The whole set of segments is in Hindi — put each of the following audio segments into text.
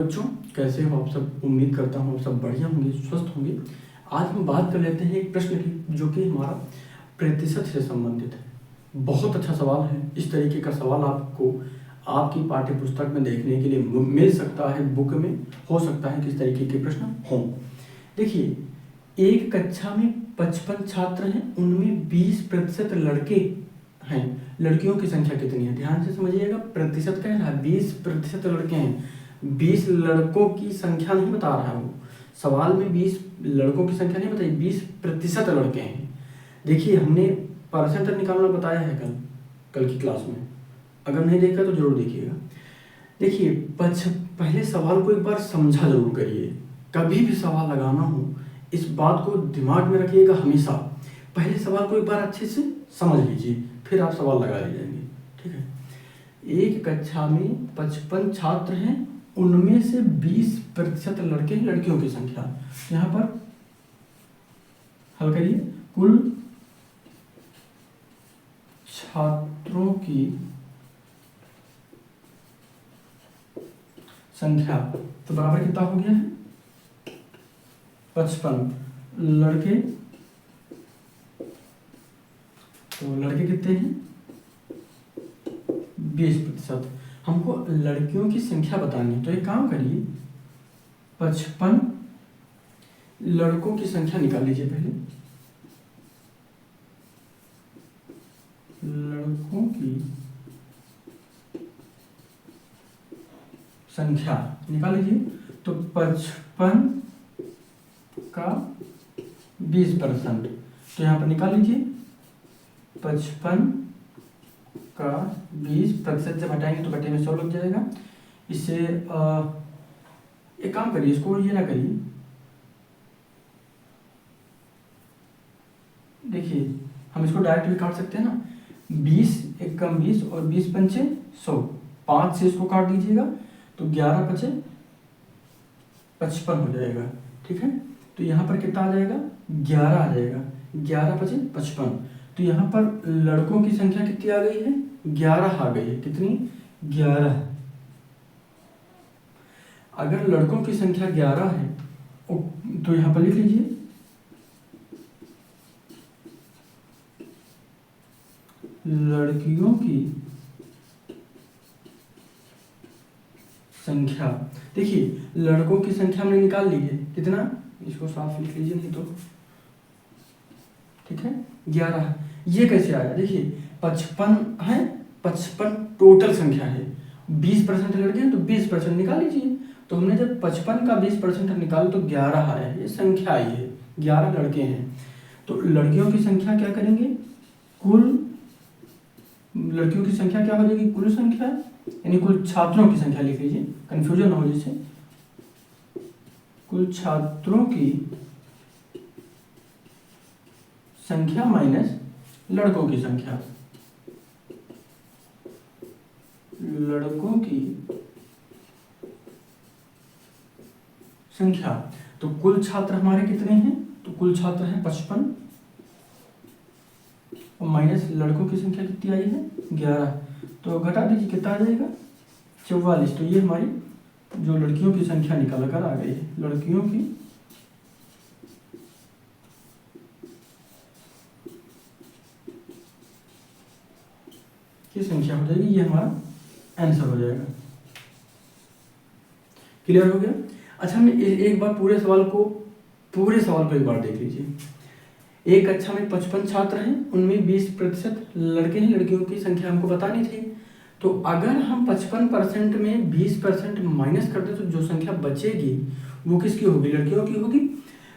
बच्चों, कैसे हो आप सब। उम्मीद करता हूँ आप सब बढ़िया होंगे, स्वस्थ होंगे। आज हम बात कर लेते हैं एक प्रश्न की जो कि हमारा प्रतिशत से संबंधित है। बहुत अच्छा सवाल है। इस तरीके का सवाल आपको आपकी पाठ्य पुस्तक में देखने के लिए मिल सकता है, बुक में हो सकता है किस तरीके के प्रश्न हों। देखिए, एक कक्षा में 55 छात्र हैं, उनमें 20% लड़के हैं। लड़कियों की संख्या कितनी है? ध्यान से समझिएगा, प्रतिशत कह रहा है, 20% लड़के हैं। 20 लड़कों की संख्या नहीं बता रहा है वो सवाल में। 20 लड़कों की संख्या नहीं बताई, 20% लड़के हैं। देखिए, हमने परसेंट निकालना बताया है कल की क्लास में। अगर नहीं देखा तो जरूर देखिएगा। देखिए, पहले सवाल को एक बार समझा जरूर करिए। कभी भी सवाल लगाना हो, इस बात को दिमाग में रखिएगा हमेशा। पहले सवाल को एक बार अच्छे से समझ लीजिए, फिर आप सवाल लगा ले जाएंगे। ठीक है। एक कक्षा में 55 छात्र हैं, उनमें से 20% लड़के हैं। लड़कियों की संख्या यहाँ पर हल करिए। कुल छात्रों की संख्या तो बराबर कितना हो गया है? 55 लड़के, तो लड़के कितने हैं? 20%। हमको लड़कियों की संख्या बतानी है, तो एक काम करिए, 55 लड़कों की संख्या निकाल लीजिए। पहले लड़कों की संख्या निकाल लीजिए। तो 55 का 20%, तो यहाँ पर निकाल लीजिए। 55 का 20% जब हटाएंगे तो बटे में 100 लग जाएगा। इससे एक काम करिए, इसको ये ना करिए। देखिए, हम इसको डायरेक्ट भी काट सकते हैं ना। 20 एक कम 20 और 20 पंचे 100, 5 से इसको काट दीजिएगा तो 11 पचे 55 हो जाएगा। ठीक है। तो यहाँ पर कितना आ जाएगा? 11 आ जाएगा। 11 पचे 55। तो यहाँ पर लड़कों की संख्या कितनी आ गई है? 11 आ गई है। कितनी? 11। अगर लड़कों की संख्या 11 है तो यहाँ पर लिख लीजिए, लड़कियों की संख्या। देखिए, लड़कों की संख्या हमने निकाल ली है। कितना? इसको साफ लिख लीजिए नहीं तो। ठीक है, 11। ये कैसे आया? देखिए, 55 है, 55 टोटल संख्या है। 20% लड़के हैं तो 20% निकाल लीजिए। तो हमने जब 55 का 20% निकाला तो 11 आया। ये संख्या आई है, 11 लड़के हैं। तो लड़कियों की संख्या क्या करेंगे? कुल लड़कियों की संख्या क्या हो जाएगी? कुल संख्या, यानी कुल छात्रों की संख्या लिख लीजिए, कंफ्यूजन ना हो जिससे। कुल छात्रों की संख्या माइनस लड़कों की संख्या। लड़कों की संख्या, तो कुल छात्र हमारे कितने हैं? तो कुल छात्र हैं 55 और माइनस लड़कों की संख्या कितनी आई है? 11। तो घटा दीजिए, कितना आ जाएगा? 44। तो ये हमारी जो लड़कियों की संख्या निकाल कर आ गई है। लड़कियों की संख्या हो जाएगी, ये हमारा आंसर हो जाएगा। क्लियर हो गया? अच्छा, हमने एक बार पूरे सवाल को एक बार देख लीजिए। एक कक्षा में 55 छात्र हैं, उनमें 20% लड़के हैं। लड़कियों की संख्या हमको बतानी थी। तो अगर हम 55% में 20% माइनस करते तो जो संख्या बचेगी वो किसकी होगी? लड़कियों की होगी।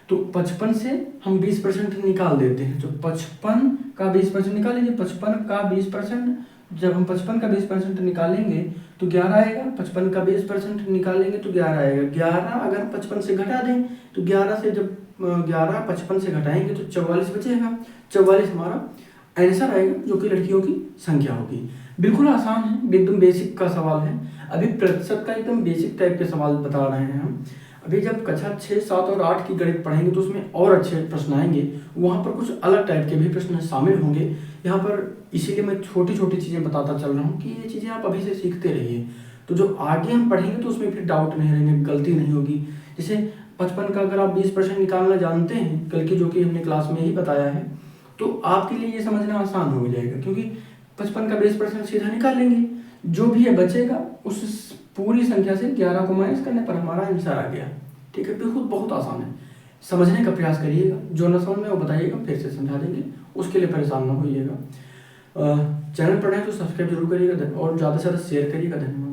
तो 55 से हम 20% निकाल देते हैं। तो 55 का 20% निकाल लीजिए। 55 का 20%, जब हम 55 का 20% निकालेंगे तो 11 आएगा। 55 का 20% निकालेंगे तो 11 आएगा। 11 अगर 55 से घटा दें तो 11 से जब 11 55 से घटाएंगे तो 44 बचेगा। 44 हमारा आंसर आएगा, जो कि लड़कियों की संख्या होगी। बिल्कुल आसान है, एकदम बेसिक का सवाल है। अभी प्रतिशत का एकदम बेसिक टाइप के सवाल बता रहे हैं हम। अभी जब कक्षा 6, 7 और 8 की गणित पढ़ेंगे तो उसमें और अच्छे प्रश्न आएंगे। वहाँ पर कुछ अलग टाइप के भी प्रश्न शामिल होंगे। यहाँ पर इसीलिए मैं छोटी छोटी चीज़ें बताता चल रहा हूँ कि ये चीज़ें आप अभी से सीखते रहिए। तो जो आगे हम पढ़ेंगे तो उसमें फिर डाउट नहीं रहेंगे, गलती नहीं होगी। जैसे 55 का अगर आप 20% निकालना जानते हैं कल की, जो कि हमने क्लास में ही बताया है, तो आपके लिए ये समझना आसान हो जाएगा, क्योंकि 55 का 20% सीधा निकाल लेंगे, जो भी है बचेगा उस पूरी संख्या से 11 को माइनस करने पर हमारा आंसर आ गया। ठीक है, बिल्कुल बहुत आसान है, समझने का प्रयास करिएगा, जो न समझ में वो बताइएगा, फिर से समझा देंगे, उसके लिए परेशान ना होइएगा। चैनल पर है तो सब्सक्राइब जरूर करिएगा और ज़्यादा से ज़्यादा शेयर करिएगा। धन्यवाद।